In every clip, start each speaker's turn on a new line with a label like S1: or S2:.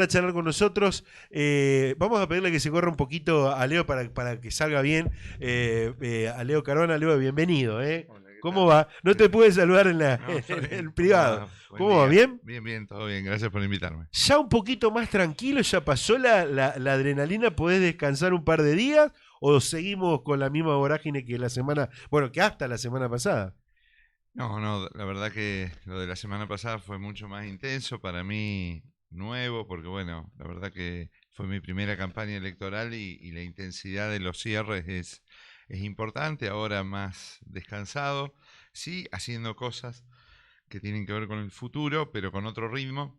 S1: A charlar con nosotros. Vamos a pedirle que se corra un poquito a Leo para que salga bien. A Leo Carona. Leo, bienvenido.
S2: Hola, ¿qué
S1: ¿Cómo
S2: tal?
S1: va? No te
S2: ¿Qué-
S1: pude saludar en,
S2: No, está
S1: en
S2: bien.
S1: el
S2: ¿Cómo
S1: privado.
S2: va? Buen
S1: ¿Cómo va?
S2: día.
S1: ¿Bien?
S2: Bien, bien, todo bien. Gracias por invitarme.
S1: ¿Ya un poquito más tranquilo? ¿Ya pasó la adrenalina? ¿Podés descansar un par de días? ¿O seguimos con la misma vorágine que que hasta la semana pasada?
S2: No, no, la verdad que lo de la semana pasada fue mucho más intenso para mí, nuevo, porque bueno, la verdad que fue mi primera campaña electoral y la intensidad de los cierres es importante. Ahora más descansado, sí, haciendo cosas que tienen que ver con el futuro, pero con otro ritmo.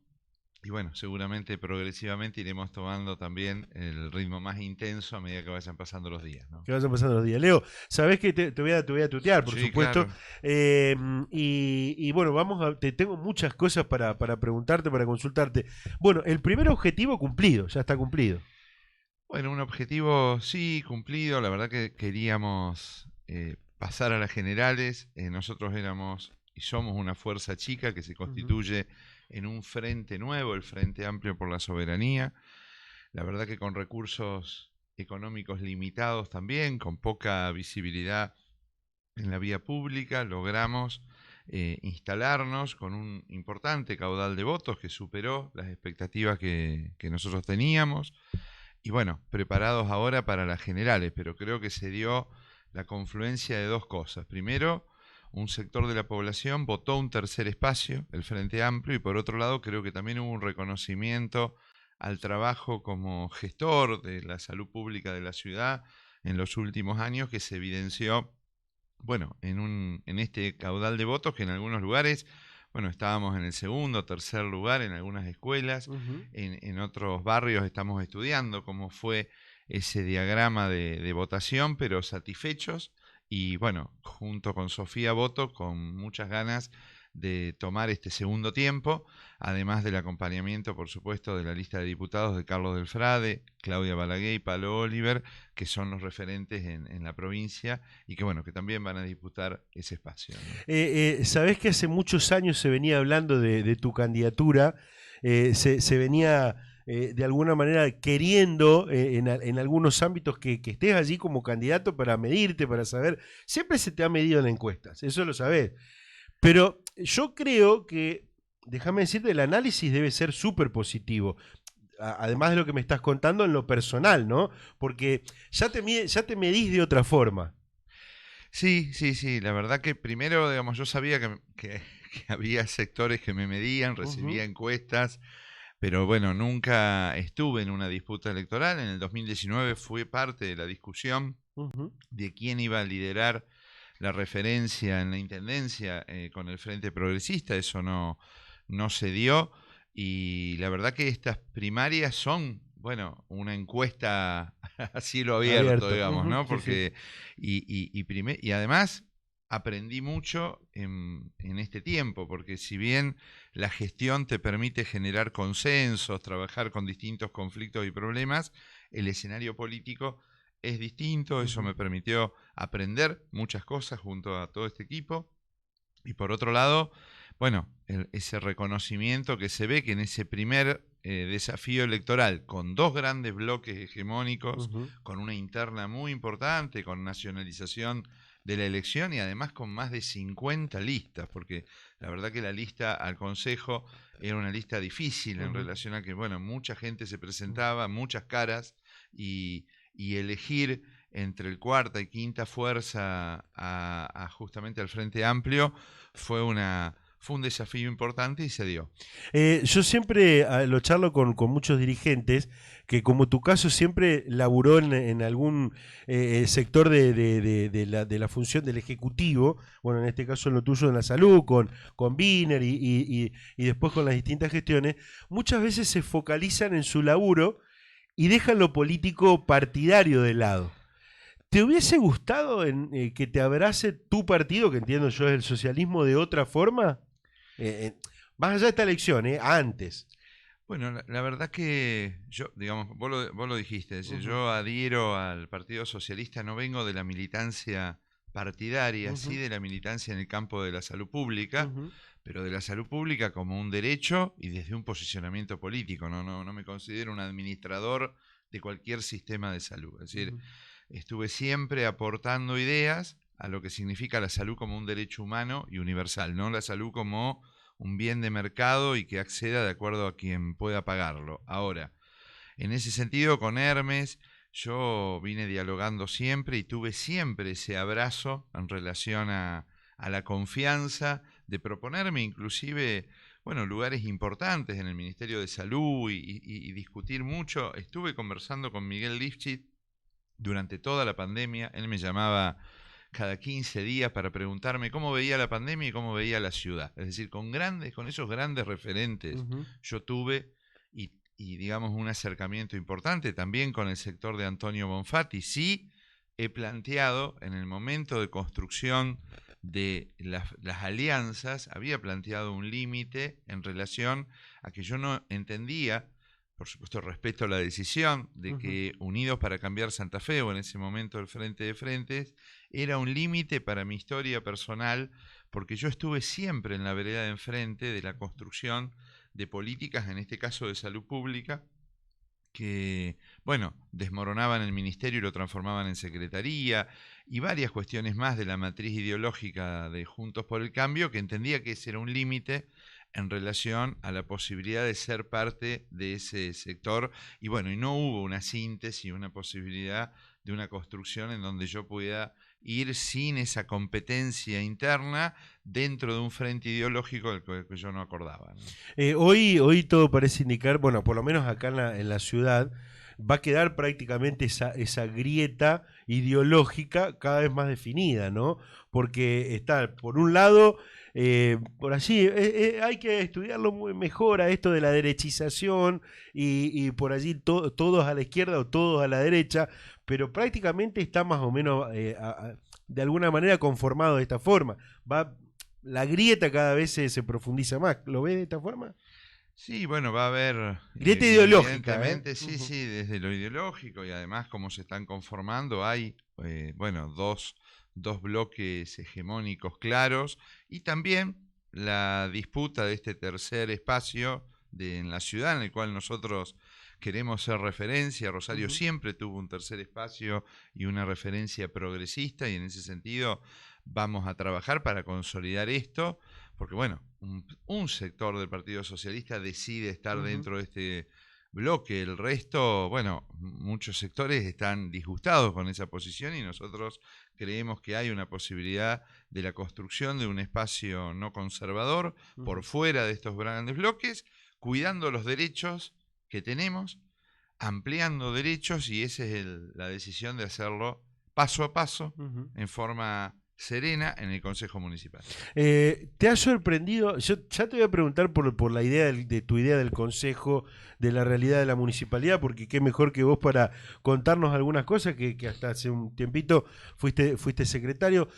S2: Y bueno, seguramente progresivamente iremos tomando también el ritmo más intenso a medida que vayan pasando los días, ¿no?
S1: Que vayan pasando los días. Leo, sabés que te voy a tutear, por
S2: Sí,
S1: supuesto.
S2: claro.
S1: Y bueno, te tengo muchas cosas para preguntarte, para consultarte. Bueno, el primer objetivo cumplido, ya está cumplido.
S2: Bueno, un objetivo sí cumplido. La verdad que queríamos pasar a las generales. Nosotros éramos y somos una fuerza chica que se
S1: Ujú.
S2: constituye en un frente nuevo, el Frente Amplio por la Soberanía. La verdad que con recursos económicos limitados también, con poca visibilidad en la vía pública, logramos instalarnos con un importante caudal de votos que superó las expectativas que nosotros teníamos. Y bueno, preparados ahora para las generales, pero creo que se dio la confluencia de dos cosas. Primero, un sector de la población votó un tercer espacio, el Frente Amplio, y por otro lado creo que también hubo un reconocimiento al trabajo como gestor de la salud pública de la ciudad en los últimos años que se evidenció, bueno, en este caudal de votos que en algunos lugares, bueno, estábamos en el segundo, tercer lugar en algunas escuelas,
S1: Ujú.
S2: en otros barrios estamos estudiando cómo fue ese diagrama de votación, pero satisfechos y bueno, junto con Sofía Boto, con muchas ganas de tomar este segundo tiempo, además del acompañamiento, por supuesto, de la lista de diputados de Carlos del Frade, Claudia Balaguer y Palo Oliver, que son los referentes en la provincia y que bueno, que también van a disputar ese espacio, ¿no?
S1: Sabés que hace muchos años se venía hablando de tu candidatura, se venía de alguna manera queriendo en algunos ámbitos que estés allí como candidato para medirte, para saber. Siempre se te ha medido en encuestas, eso lo sabés. Pero yo creo que, déjame decirte, el análisis debe ser súper positivo. Además de lo que me estás contando en lo personal, ¿no? Porque ya te medís de otra forma.
S2: Sí, sí, sí, la verdad que primero, digamos, yo sabía que había sectores que me medían,
S1: Ujú.
S2: recibía encuestas, pero bueno, nunca estuve en una disputa electoral. En el 2019 fui parte de la discusión
S1: Ujú.
S2: de quién iba a liderar la referencia en la intendencia con el Frente Progresista. Eso no se dio. Y la verdad que estas primarias son, bueno, una encuesta a cielo abierto,
S1: Abierto.
S2: digamos,
S1: Ujú.
S2: ¿no?
S1: Sí, sí.
S2: Porque, y además aprendí mucho en este tiempo, porque si bien la gestión te permite generar consensos, trabajar con distintos conflictos y problemas, el escenario político es distinto. Eso
S1: Ujú.
S2: me permitió aprender muchas cosas junto a todo este equipo. Y por otro lado, bueno, ese reconocimiento que se ve que en ese primer desafío electoral, con dos grandes bloques hegemónicos,
S1: Ujú.
S2: con una interna muy importante, con nacionalización de la elección y además con más de 50 listas, porque la verdad que la lista al Consejo era una lista difícil en
S1: Ujú.
S2: relación a que, bueno, mucha gente se
S1: Ujú.
S2: presentaba, muchas caras, y elegir entre el cuarta y quinta fuerza a justamente al Frente Amplio fue un desafío importante y se dio.
S1: Yo siempre lo charlo con muchos dirigentes que, como tu caso, siempre laburó en algún sector de la función del Ejecutivo, bueno, en este caso en lo tuyo en la salud, con Biner y después con las distintas gestiones, muchas veces se focalizan en su laburo y dejan lo político partidario de lado. ¿Te hubiese gustado que te abrace tu partido, que entiendo yo es el socialismo, de otra forma? Eh, eh, Más allá de esta elección, antes.
S2: Bueno, la verdad que yo, digamos, vos lo dijiste, es decir,
S1: Ujú.
S2: yo adhiero al Partido Socialista, no vengo de la militancia partidaria, sí
S1: Ujú.
S2: de la militancia en el campo de la salud pública,
S1: Ujú.
S2: pero de la salud pública como un derecho y desde un posicionamiento político. No me considero un administrador de cualquier sistema de salud. Es decir, estuve siempre aportando ideas a lo que significa la salud como un derecho humano y universal, no la salud como un bien de mercado y que acceda de acuerdo a quien pueda pagarlo. Ahora, en ese sentido, con Hermes, yo vine dialogando siempre y tuve siempre ese abrazo en relación a la confianza de proponerme inclusive, bueno, lugares importantes en el Ministerio de Salud y discutir mucho. Estuve conversando con Miguel Lifchit durante toda la pandemia. Él me llamaba cada 15 días para preguntarme cómo veía la pandemia y cómo veía la ciudad. Es decir, con esos grandes referentes yo tuve y digamos un acercamiento importante también con el sector de Antonio Bonfatti. Sí he planteado en el momento de construcción de las alianzas, había planteado un límite en relación a que yo no entendía, por supuesto respeto la decisión de que Unidos para Cambiar Santa Fe, o en ese momento el Frente de Frentes, era un límite para mi historia personal, porque yo estuve siempre en la vereda de enfrente de la construcción de políticas, en este caso de salud pública, que, bueno, desmoronaban el ministerio y lo transformaban en secretaría, y varias cuestiones más de la matriz ideológica de Juntos por el Cambio, que entendía que ese era un límite en relación a la posibilidad de ser parte de ese sector, y bueno, y no hubo una síntesis, una posibilidad de una construcción en donde yo pudiera ir sin esa competencia interna dentro de un frente ideológico del que yo no acordaba, ¿no?
S1: Hoy todo parece indicar, bueno, por lo menos acá en la ciudad, va a quedar prácticamente esa grieta ideológica cada vez más definida, ¿no? Porque está, por un lado, por allí, hay que estudiarlo mejor a esto de la derechización y por allí todos a la izquierda o todos a la derecha, pero prácticamente está más o menos de alguna manera conformado de esta forma. La grieta cada vez se profundiza más. ¿Lo ves de esta forma?
S2: Sí, bueno, va a haber,
S1: Grieta ideológica,
S2: evidentemente, sí, desde lo ideológico y además cómo se están conformando, hay, bueno, dos bloques hegemónicos claros y también la disputa de este tercer espacio en la ciudad en el cual nosotros queremos ser referencia. Rosario siempre tuvo un tercer espacio y una referencia progresista y en ese sentido vamos a trabajar para consolidar esto, porque bueno, un sector del Partido Socialista decide estar dentro de este bloque, el resto, bueno, muchos sectores están disgustados con esa posición y nosotros creemos que hay una posibilidad de la construcción de un espacio no conservador por fuera de estos grandes bloques, cuidando los derechos que tenemos, ampliando derechos y esa es la decisión de hacerlo paso a paso, en forma serena en el Consejo Municipal.
S1: ¿Te ha sorprendido? Yo ya te voy a preguntar por la idea de tu idea del Consejo, de la realidad de la municipalidad, porque qué mejor que vos para contarnos algunas cosas que hasta hace un tiempito fuiste secretario.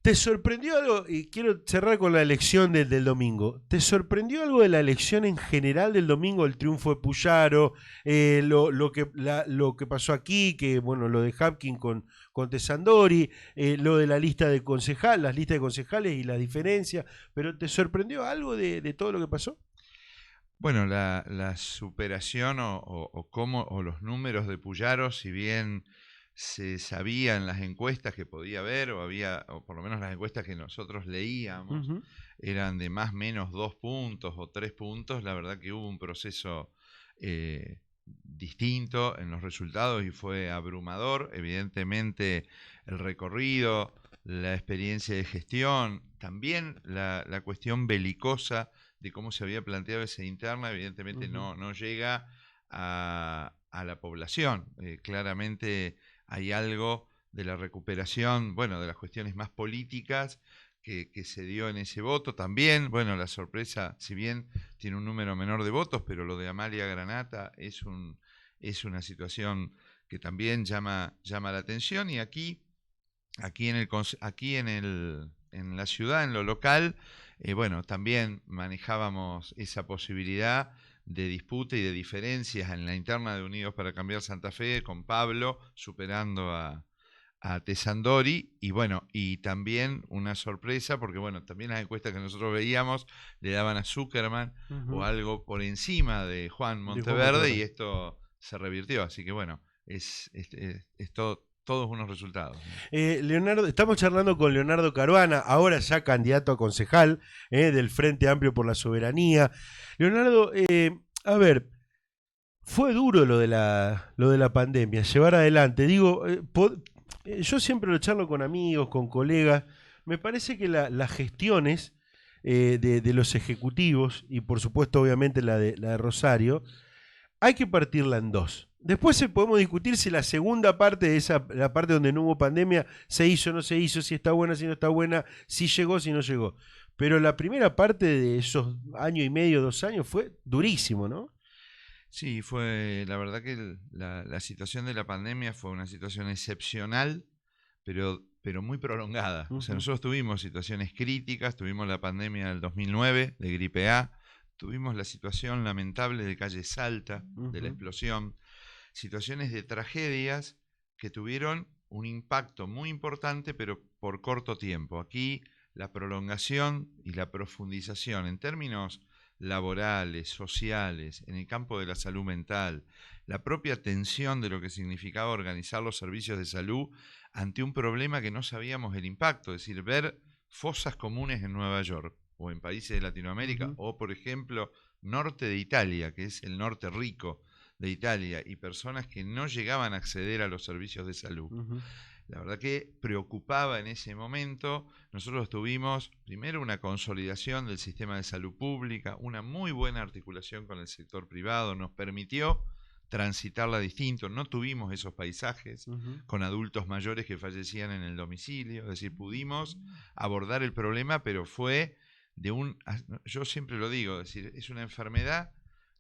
S1: ¿Te sorprendió algo? Y quiero cerrar con la elección del domingo. ¿Te sorprendió algo de la elección en general del domingo, el triunfo de Puyaro, lo que pasó aquí, que bueno, lo de Hapkin con Tesandori, lo de la lista de concejales, las listas de concejales y las diferencias? ¿Pero te sorprendió algo de todo lo que pasó?
S2: Bueno, la superación o los números de Puyaro, si bien se sabía en las encuestas que podía haber, o por lo menos las encuestas que nosotros leíamos, eran de más o menos 2 puntos o 3 puntos, la verdad que hubo un proceso distinto en los resultados y fue abrumador. Evidentemente el recorrido, la experiencia de gestión, también la cuestión belicosa de cómo se había planteado esa interna, evidentemente no llega a la población. Claramente hay algo de la recuperación, bueno, de las cuestiones más políticas que se dio en ese voto. También, bueno, la sorpresa, si bien tiene un número menor de votos, pero lo de Amalia Granata es una situación que también llama la atención. Y aquí en la ciudad, en lo local, bueno, también manejábamos esa posibilidad de disputa y de diferencias en la interna de Unidos para Cambiar Santa Fe, con Pablo superando a a Tesandori, y bueno, y también una sorpresa, porque bueno, también las encuestas que nosotros veíamos le daban a Zuckerman o algo por encima de Juan
S1: De Juan
S2: Monteverde,
S1: Monteverde.
S2: y esto se revirtió, así que bueno, es todos unos resultados, ¿no?
S1: Leonardo, estamos charlando con Leonardo Caruana, ahora ya candidato a concejal del Frente Amplio por la Soberanía. Leonardo, a ver, fue duro lo de la pandemia, llevar adelante. Digo, yo siempre lo charlo con amigos, con colegas. Me parece que las gestiones de los ejecutivos, y por supuesto obviamente la de Rosario, hay que partirla en dos. Después podemos discutir si la segunda parte de esa, la parte donde no hubo pandemia, se hizo o no se hizo, si está buena, si no está buena, si llegó, si no llegó. Pero la primera parte de esos año y medio, 2 años, fue durísimo, ¿no?
S2: Sí, fue la verdad que la situación de la pandemia fue una situación excepcional, pero muy prolongada. O sea,
S1: Ujú,
S2: nosotros tuvimos situaciones críticas, tuvimos la pandemia del 2009 de gripe A, tuvimos la situación lamentable de calle Salta, de la
S1: ujú.
S2: explosión, situaciones de tragedias que tuvieron un impacto muy importante, pero por corto tiempo. Aquí la prolongación y la profundización en términos laborales, sociales, en el campo de la salud mental, la propia atención de lo que significaba organizar los servicios de salud ante un problema que no sabíamos el impacto, es decir, ver fosas comunes en Nueva York o en países de Latinoamérica
S1: Ujú,
S2: o, por ejemplo, norte de Italia, que es el norte rico de Italia, y personas que no llegaban a acceder a los servicios de salud.
S1: ujú.
S2: La verdad que preocupaba en ese momento. Nosotros tuvimos primero una consolidación del sistema de salud pública, una muy buena articulación con el sector privado, nos permitió transitarla distinto, no tuvimos esos paisajes
S1: Ujú.
S2: con adultos mayores que fallecían en el domicilio, es decir, pudimos abordar el problema, pero fue yo siempre lo digo, es decir, es una enfermedad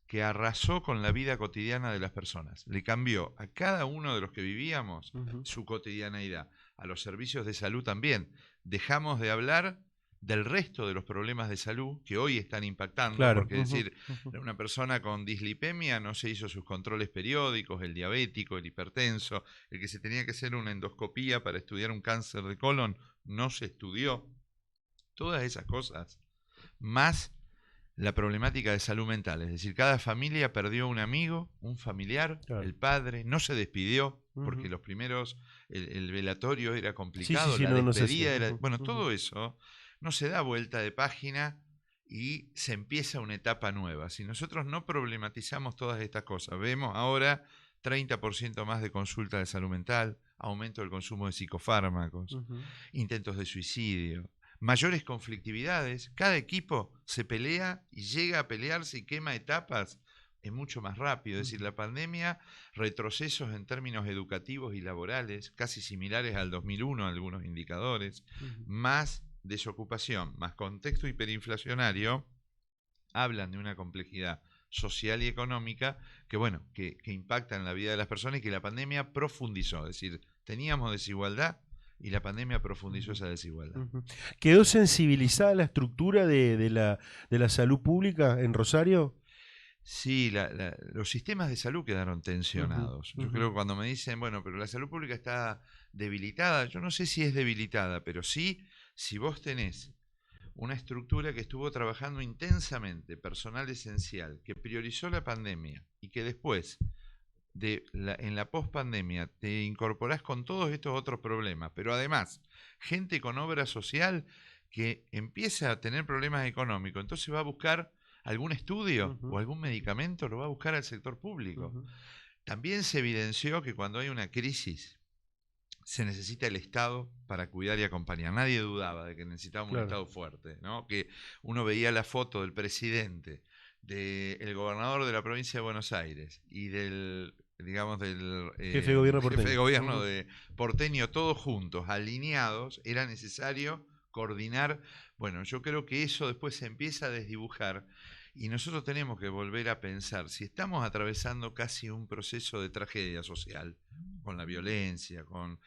S2: que arrasó con la vida cotidiana de las personas, le cambió a cada uno de los que vivíamos
S1: Ujú.
S2: su cotidianeidad, a los servicios de salud también. Dejamos de hablar del resto de los problemas de salud que hoy están impactando,
S1: Claro.
S2: porque es
S1: Ujú,
S2: decir,
S1: ujú.
S2: una persona con dislipemia no se hizo sus controles periódicos, el diabético, el hipertenso, el que se tenía que hacer una endoscopía para estudiar un cáncer de colon, no se estudió. Todas esas cosas, más la problemática de salud mental, es decir, cada familia perdió un amigo, un familiar,
S1: Claro.
S2: el padre, no se despidió, porque
S1: Ujú.
S2: los primeros, el velatorio era
S1: Sí, sí,
S2: complicado,
S1: sí,
S2: la
S1: no, no se hacía.
S2: despedida era,
S1: Ujú,
S2: bueno,
S1: ujú.
S2: todo eso no se da vuelta de página y se empieza una etapa nueva. Si nosotros no problematizamos todas estas cosas, vemos ahora 30% más de consulta de salud mental, aumento del consumo de psicofármacos,
S1: Ujú.
S2: intentos de suicidio, mayores conflictividades, cada equipo se pelea y llega a pelearse y quema etapas es mucho más rápido. Es decir,
S1: Ujú.
S2: la pandemia, retrocesos en términos educativos y laborales, casi similares al 2001, algunos indicadores,
S1: Ujú.
S2: más desocupación, más contexto hiperinflacionario, hablan de una complejidad social y económica que, bueno, que impacta en la vida de las personas y que la pandemia profundizó. Es decir, teníamos desigualdad y la pandemia profundizó
S1: Ujú.
S2: esa desigualdad.
S1: Ujú. ¿Quedó sensibilizada la estructura de la salud pública en Rosario?
S2: Sí, los sistemas de salud quedaron
S1: Ujú,
S2: tensionados. Yo
S1: ujú,
S2: creo que cuando me dicen, bueno, pero la salud pública está debilitada, yo no sé si es debilitada, pero sí, si vos tenés una estructura que estuvo trabajando intensamente, personal esencial, que priorizó la pandemia y que después, en la pospandemia, te incorporás con todos estos otros problemas, pero además, gente con obra social que empieza a tener problemas económicos, entonces va a buscar algún estudio
S1: ujú,
S2: o algún medicamento, lo va a buscar al sector público.
S1: ujú.
S2: También se evidenció que cuando hay una crisis, se necesita el Estado para cuidar y acompañar. Nadie dudaba de que necesitábamos un
S1: Claro.
S2: Estado fuerte, ¿no? Que uno veía la foto del presidente, del gobernador de la provincia de Buenos Aires y del, digamos, del
S1: Jefe de gobierno
S2: jefe de
S1: porteño.
S2: gobierno
S1: Ujú.
S2: de porteño, todos juntos, alineados, era necesario coordinar. Bueno, yo creo que eso después se empieza a desdibujar y nosotros tenemos que volver a pensar, si estamos atravesando casi un proceso de tragedia social, con la violencia, con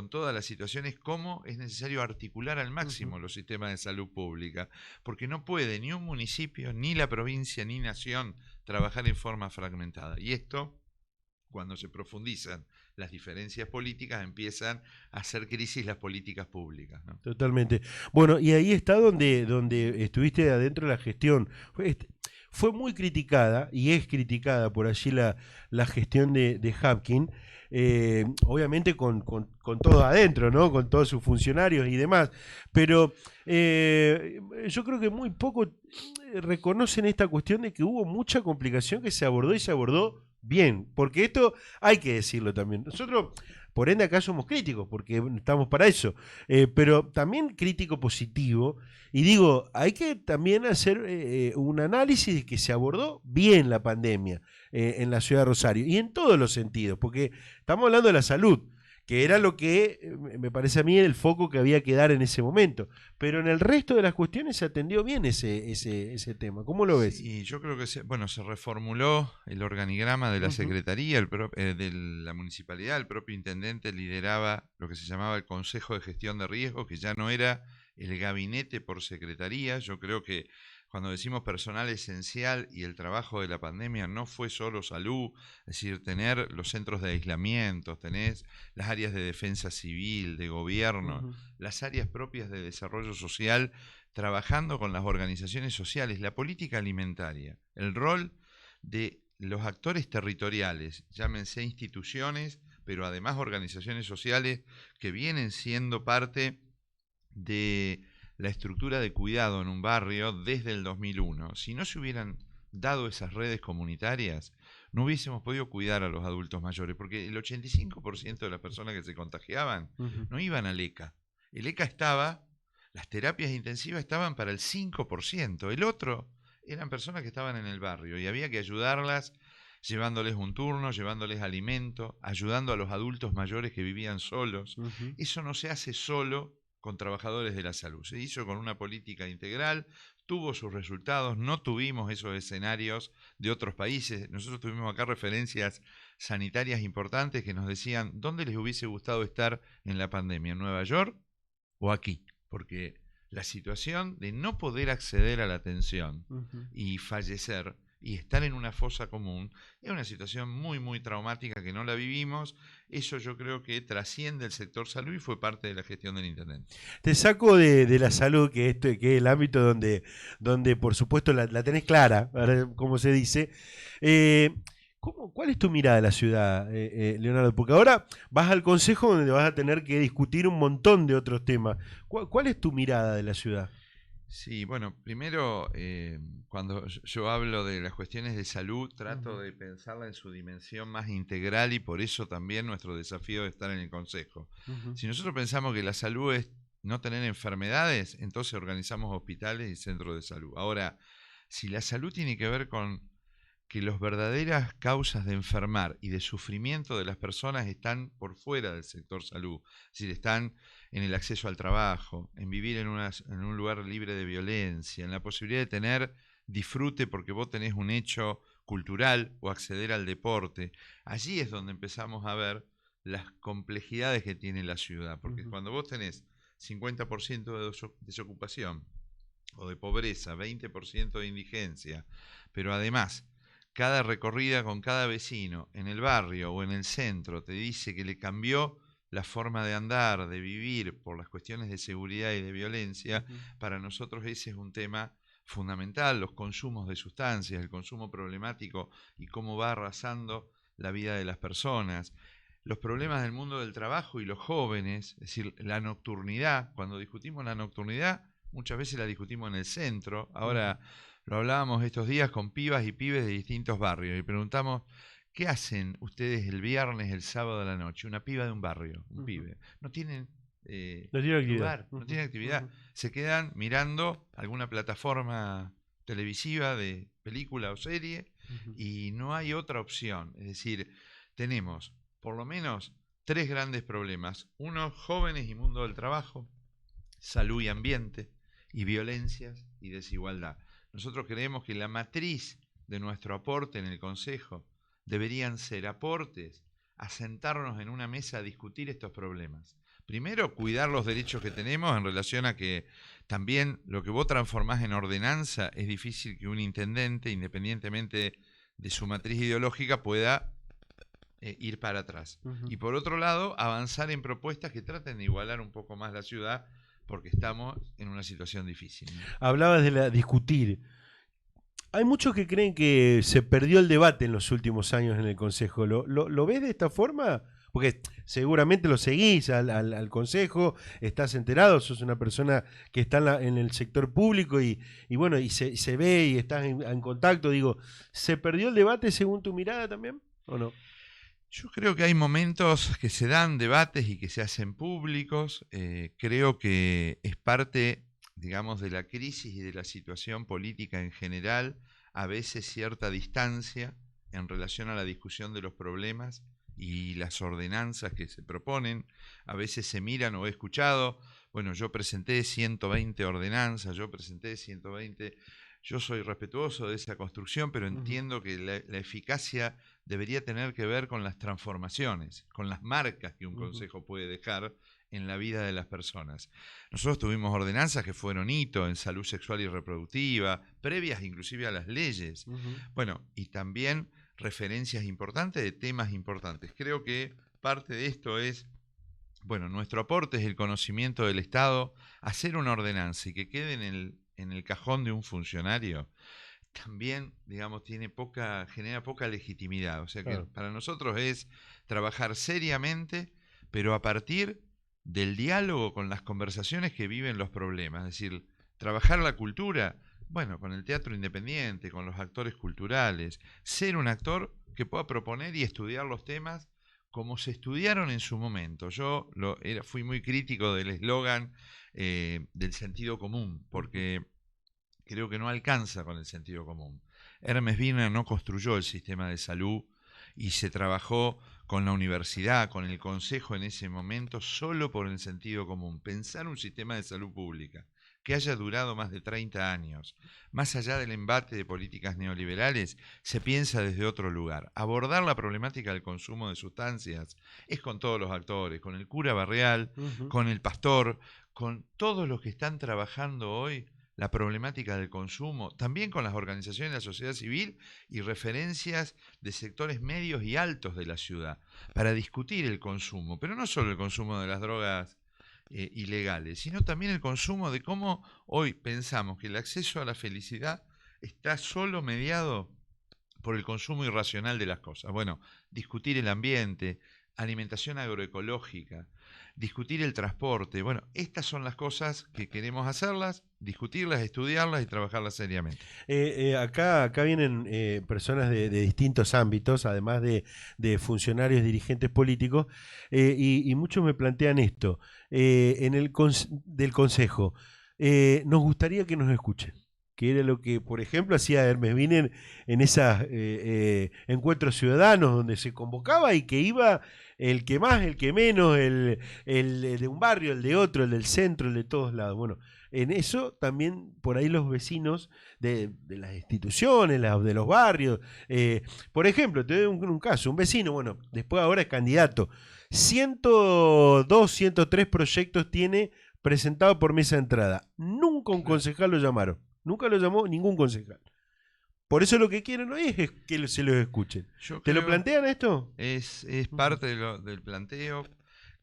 S2: todas las situaciones, cómo es necesario articular al
S1: Ujú.
S2: máximo los sistemas de salud pública, porque no puede ni un municipio, ni la provincia, ni nación trabajar en forma fragmentada. Y esto cuando se profundizan las diferencias políticas, empiezan a hacer crisis las políticas públicas, ¿no?
S1: Totalmente. Bueno, y ahí está donde estuviste adentro de la gestión. Fue muy criticada y es criticada por allí la gestión de Hapkin, obviamente con todo adentro, ¿no? Con todos sus funcionarios y demás. Pero yo creo que muy poco reconocen esta cuestión de que hubo mucha complicación que se abordó y se abordó bien, porque esto hay que decirlo también. Nosotros, por ende, acá somos críticos, porque estamos para eso, pero también crítico positivo. Y digo, hay que también hacer un análisis de que se abordó bien la pandemia en la ciudad de Rosario, y en todos los sentidos, porque estamos hablando de la salud, que era lo que me parece a mí el foco que había que dar en ese momento. Pero en el resto de las cuestiones se atendió bien ese tema. ¿Cómo lo ves?
S2: Sí, yo creo que se reformuló el organigrama de la Secretaría, de la municipalidad. El propio intendente lideraba lo que se llamaba el Consejo de Gestión de Riesgos, que ya no era el gabinete por secretaría. Yo creo que cuando decimos personal esencial y el trabajo de la pandemia no fue solo salud, es decir, tener los centros de aislamiento, tenés las áreas de defensa civil, de gobierno, las áreas propias de desarrollo social, trabajando con las organizaciones sociales, la política alimentaria, el rol de los actores territoriales, llámense instituciones, pero además organizaciones sociales que vienen siendo parte de la estructura de cuidado en un barrio desde el 2001. Si no se hubieran dado esas redes comunitarias, no hubiésemos podido cuidar a los adultos mayores, porque el 85% de las personas que se contagiaban no iban al ECA. El ECA estaba, las terapias intensivas estaban para el 5%, el otro eran personas que estaban en el barrio y había que ayudarlas llevándoles un turno, llevándoles alimento, ayudando a los adultos mayores que vivían solos. Eso no se hace solo con trabajadores de la salud. Se hizo con una política integral, tuvo sus resultados, no tuvimos esos escenarios de otros países. Nosotros tuvimos acá referencias sanitarias importantes que nos decían dónde les hubiese gustado estar en la pandemia, en Nueva York o aquí, porque la situación de no poder acceder a la atención y fallecer y estar en una fosa común es una situación muy, muy traumática que no la vivimos. Eso yo creo que trasciende el sector salud y fue parte de la gestión del intendente.
S1: Te saco de la salud, que que es el ámbito donde por supuesto la tenés clara, como se dice. ¿Cuál es tu mirada de la ciudad, Leonardo? Porque ahora vas al consejo donde vas a tener que discutir un montón de otros temas. ¿Cuál es tu mirada de la ciudad?
S2: Sí, bueno, primero, cuando yo hablo de las cuestiones de salud, trato de pensarla en su dimensión más integral y por eso también nuestro desafío de estar en el Consejo. Si nosotros pensamos que la salud es no tener enfermedades, entonces organizamos hospitales y centros de salud. Ahora, si la salud tiene que ver con que las verdaderas causas de enfermar y de sufrimiento de las personas están por fuera del sector salud, es decir, están en el acceso al trabajo, en vivir en un lugar libre de violencia, en la posibilidad de tener disfrute porque vos tenés un hecho cultural o acceder al deporte. Allí es donde empezamos a ver las complejidades que tiene la ciudad, porque cuando vos tenés 50% de desocupación o de pobreza, 20% de indigencia, pero además cada recorrida con cada vecino en el barrio o en el centro te dice que le cambió la forma de andar, de vivir por las cuestiones de seguridad y de violencia, para nosotros ese es un tema fundamental, los consumos de sustancias, el consumo problemático y cómo va arrasando la vida de las personas, los problemas del mundo del trabajo y los jóvenes, es decir, la nocturnidad. Cuando discutimos la nocturnidad, muchas veces la discutimos en el centro. Ahora lo hablábamos estos días con pibas y pibes de distintos barrios y preguntamos, ¿qué hacen ustedes el viernes, el sábado de la noche? Una piba de un barrio, un pibe. No tienen lugar, no tienen actividad. Se quedan mirando alguna plataforma televisiva de película o serie y no hay otra opción. Es decir, tenemos por lo menos 3 grandes problemas. Uno, jóvenes y mundo del trabajo, salud y ambiente, y violencias y desigualdad. Nosotros creemos que la matriz de nuestro aporte en el Consejo deberían ser aportes a sentarnos en una mesa a discutir estos problemas. Primero, cuidar los derechos que tenemos en relación a que también lo que vos transformás en ordenanza es difícil que un intendente, independientemente de su matriz ideológica, pueda ir para atrás.
S1: Ujú.
S2: Y por otro lado, avanzar en propuestas que traten de igualar un poco más la ciudad, porque estamos en una situación difícil, ¿no?
S1: Hablabas de la discutir. Hay muchos que creen que se perdió el debate en los últimos años en el Consejo. ¿Lo ves de esta forma? Porque seguramente lo seguís al Consejo, estás enterado, sos una persona que está en el sector público y bueno, y se ve y estás en contacto. Digo, ¿se perdió el debate según tu mirada también o no?
S2: Yo creo que hay momentos que se dan debates y que se hacen públicos. Creo que es parte, digamos, de la crisis y de la situación política en general, a veces cierta distancia en relación a la discusión de los problemas y las ordenanzas que se proponen. A veces se miran o he escuchado, bueno, yo presenté 120 ordenanzas, yo presenté 120. Yo soy respetuoso de esa construcción, pero
S1: Ujú,
S2: entiendo que la eficacia debería tener que ver con las transformaciones, con las marcas que un
S1: ujú,
S2: consejo puede dejar en la vida de las personas. Nosotros tuvimos ordenanzas que fueron hito en salud sexual y reproductiva, previas inclusive a las leyes.
S1: ujú.
S2: Bueno, y también referencias importantes de temas importantes. Creo que parte de esto es, bueno, nuestro aporte es el conocimiento del Estado, hacer una ordenanza y que quede en el cajón de un funcionario también, digamos, genera poca legitimidad. O sea que
S1: Claro.
S2: para nosotros es trabajar seriamente, pero a partir del diálogo con las conversaciones que viven los problemas. Es decir, trabajar la cultura, bueno, con el teatro independiente, con los actores culturales, ser un actor que pueda proponer y estudiar los temas como se estudiaron en su momento. Fui muy crítico del eslogan del sentido común,
S1: Ujú.
S2: porque creo que no alcanza con el sentido común. Hermes Wiener no construyó el sistema de salud y se trabajó con la universidad, con el consejo en ese momento, solo por el sentido común. Pensar un sistema de salud pública que haya durado más de 30 años, más allá del embate de políticas neoliberales, se piensa desde otro lugar. Abordar la problemática del consumo de sustancias es con todos los actores, con el cura barrial,
S1: Ujú.
S2: con el pastor, con todos los que están trabajando hoy la problemática del consumo, también con las organizaciones de la sociedad civil y referencias de sectores medios y altos de la ciudad, para discutir el consumo, pero no solo el consumo de las drogas ilegales, sino también el consumo de cómo hoy pensamos que el acceso a la felicidad está solo mediado por el consumo irracional de las cosas. Bueno, discutir el ambiente, alimentación agroecológica, discutir el transporte. Bueno, estas son las cosas que queremos hacerlas, discutirlas, estudiarlas y trabajarlas seriamente.
S1: Acá vienen personas de distintos ámbitos, además de funcionarios, dirigentes políticos, y muchos me plantean esto. Del Consejo, nos gustaría que nos escuchen, que era lo que, por ejemplo, hacía Hermes Wiener en esos encuentros ciudadanos donde se convocaba y que iba el que más, el que menos, el de un barrio, el de otro, el del centro, el de todos lados. Bueno, en eso también por ahí los vecinos de las instituciones, de los barrios. Por ejemplo, te doy un caso, un vecino, bueno, después ahora es candidato, 102, 103 proyectos tiene presentado por mesa de entrada. Nunca un
S2: Claro.
S1: concejal lo llamaron, nunca lo llamó ningún concejal. Por eso lo que quieren hoy es que se los escuchen.
S2: Yo
S1: ¿Te lo
S2: creo
S1: plantean esto?
S2: es
S1: Ujú,
S2: parte del planteo.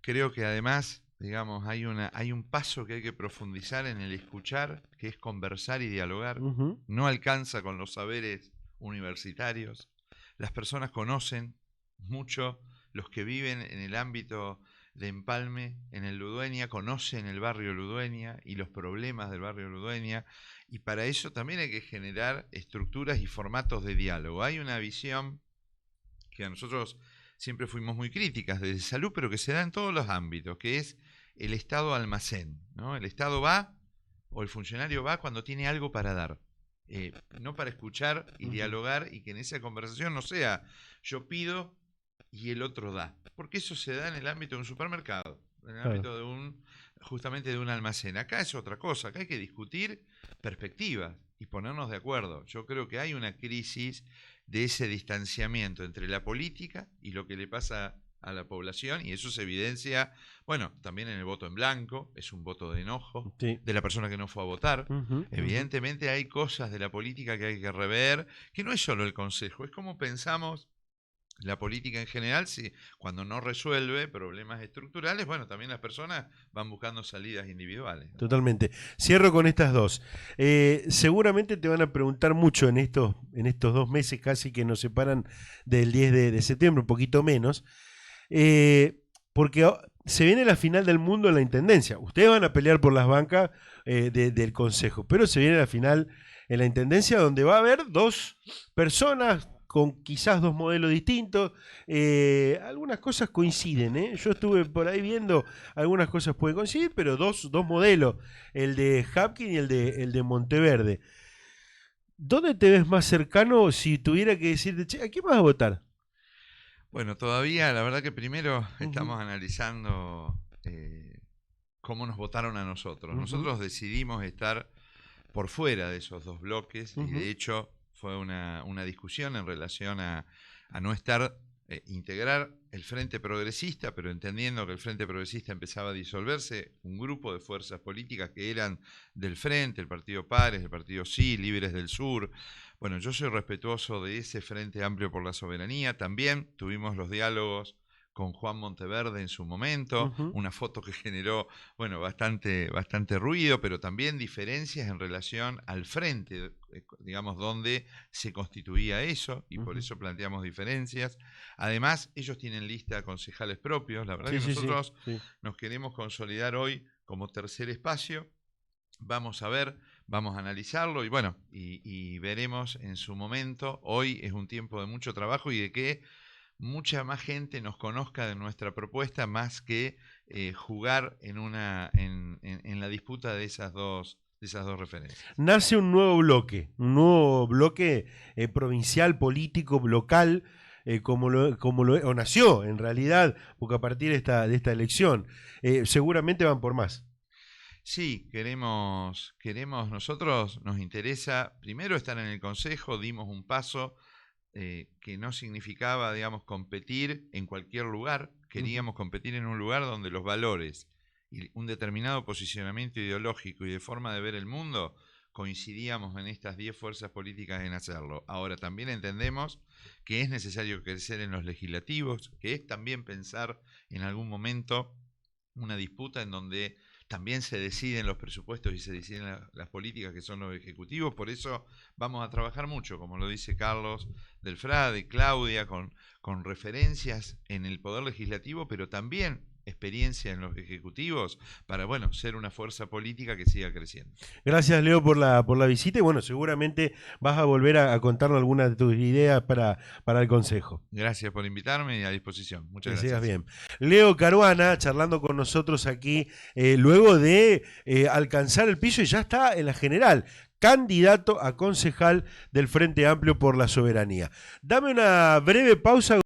S2: Creo que además, digamos, hay un paso que hay que profundizar en el escuchar, que es conversar y dialogar.
S1: ujú,
S2: No alcanza con los saberes universitarios. Las personas conocen mucho, los que viven en el ámbito de Empalme, en el Ludueña, conocen el barrio Ludueña y los problemas del barrio Ludueña, y para eso también hay que generar estructuras y formatos de diálogo. Hay una visión que a nosotros siempre fuimos muy críticas desde salud, pero que se da en todos los ámbitos, que es el Estado almacén, ¿no? El Estado va o el funcionario va cuando tiene algo para dar, no para escuchar y
S1: ujú.
S2: dialogar y que en esa conversación no sea yo pido y el otro da, porque eso se da en el ámbito de un supermercado, en el
S1: Claro.
S2: ámbito de justamente de un almacén. Acá es otra cosa, acá hay que discutir perspectivas y ponernos de acuerdo. Yo creo que hay una crisis de ese distanciamiento entre la política y lo que le pasa a la población, y eso se evidencia, bueno, también en el voto en blanco, es un voto de enojo
S1: Sí.
S2: de la persona que no fue a votar.
S1: Ujú, ujú.
S2: Evidentemente hay cosas de la política que hay que rever, que no es solo el Consejo, es como pensamos la política en general, sí, cuando no resuelve problemas estructurales, bueno, también las personas van buscando salidas individuales, ¿no?
S1: Totalmente. Cierro con estas dos. Seguramente te van a preguntar mucho en estos 2 meses casi que nos separan del 10 de septiembre, un poquito menos, porque se viene la final del mundo en la Intendencia. Ustedes van a pelear por las bancas del Consejo, pero se viene la final en la Intendencia donde va a haber dos personas con quizás dos modelos distintos. Algunas cosas coinciden, ¿eh? Yo estuve por ahí viendo, algunas cosas pueden coincidir, pero dos modelos, el de Hapkin y el de Monteverde. ¿Dónde te ves más cercano si tuviera que decirte, che, ¿a quién vas a votar?
S2: Bueno, todavía, la verdad que primero estamos analizando cómo nos votaron a nosotros. Nosotros decidimos estar por fuera de esos dos bloques y de hecho fue una discusión en relación a no estar, integrar el Frente Progresista, pero entendiendo que el Frente Progresista empezaba a disolverse, un grupo de fuerzas políticas que eran del Frente, el Partido Pares, el Partido Sí, Libres del Sur. Bueno, yo soy respetuoso de ese Frente Amplio por la Soberanía. También tuvimos los diálogos con Juan Monteverde en su momento, una foto que generó, bueno, bastante ruido, pero también diferencias en relación al frente, digamos, donde se constituía eso, y por eso planteamos diferencias. Además, ellos tienen lista de concejales propios, la verdad que nosotros nos queremos consolidar hoy como tercer espacio. Vamos a ver, vamos a analizarlo y bueno, y veremos en su momento. Hoy es un tiempo de mucho trabajo y de que mucha más gente nos conozca de nuestra propuesta, más que jugar en la disputa de esas dos referencias.
S1: Nace un nuevo bloque provincial, político, local, o nació en realidad, porque a partir de esta elección, seguramente van por más.
S2: Sí, queremos nosotros, nos interesa primero estar en el Consejo, dimos un paso que no significaba, digamos, competir en cualquier lugar. Queríamos competir en un lugar donde los valores y un determinado posicionamiento ideológico y de forma de ver el mundo coincidíamos en estas 10 fuerzas políticas en hacerlo. Ahora también entendemos que es necesario crecer en los legislativos, que es también pensar en algún momento una disputa en donde también se deciden los presupuestos y se deciden las políticas que son los ejecutivos. Por eso vamos a trabajar mucho, como lo dice Carlos del Frade, Claudia, con referencias en el Poder Legislativo, pero también experiencia en los ejecutivos para, bueno, ser una fuerza política que siga creciendo.
S1: Gracias, Leo, por la visita y bueno, seguramente vas a volver a contarnos algunas de tus ideas para el Consejo.
S2: Gracias por invitarme y a disposición. Muchas
S1: gracias.
S2: gracias.
S1: Bien. Leo Caruana, charlando con nosotros aquí, luego de alcanzar el piso y ya está en la general, candidato a concejal del Frente Amplio por la Soberanía. Dame una breve pausa.